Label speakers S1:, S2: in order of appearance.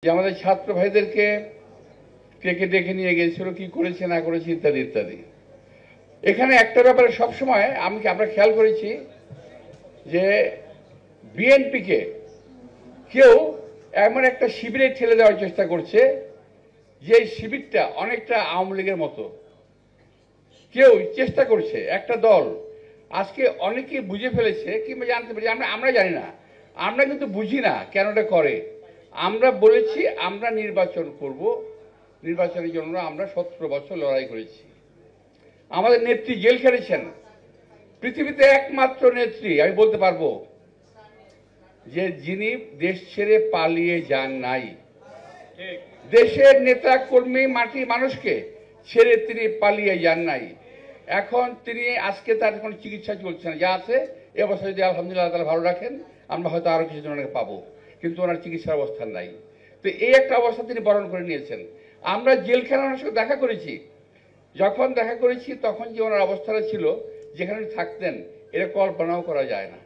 S1: যে আমাদের ছাত্র ভাইদেরকে কে ডেকে নিয়ে গেছিল, কি করেছে না করেছে ইত্যাদি ইত্যাদি। এখানে একটা ব্যাপারে সবসময় আমরা খেয়াল করেছি যে বিএনপিকে কেউ এমন একটা শিবিরে ঠেলে দেওয়ার চেষ্টা করছে যে শিবিরটা অনেকটা আওয়ামী লীগের মতো। কেউ চেষ্টা করছে, একটা দল আজকে অনেকে বুঝে ফেলেছে কিংবা জানতে পেরেছি, আমরা জানি না, আমরা কিন্তু বুঝি না কেন এটা করে। আমরা বলেছি আমরা নির্বাচন করব, নির্বাচনের জন্য আমরা 17 বছর লড়াই করেছি। আমাদের নেত্রী জেল খেটেছেন, পৃথিবীতে একমাত্র নেত্রী আমি বলতে পারবো যে যিনি দেশ ছেড়ে পালিয়ে যান নাই। দেশের নেতা কর্মী মাটি মানুষকে ছেড়ে তিনি পালিয়ে যান নাই। এখন তিনি আজকে তার কোনো চিকিৎসা চলছে না, যা আছে এ অবস্থা যদি আলহামদুলিল্লাহ তারা ভালো রাখেন আমরা হয়তো আরো কিছু জনকে পাবো, কিন্তু ওনার চিকিৎসার অবস্থান নাই। তো এই একটা অবস্থা তিনি বরণ করে নিয়েছেন। আমরা জেলখানা ওনার সঙ্গে দেখা করেছি, যখন দেখা করেছি তখন যে ওনার অবস্থাটা ছিল যেখানে থাকতেন এটা কল্পনাও করা যায় না।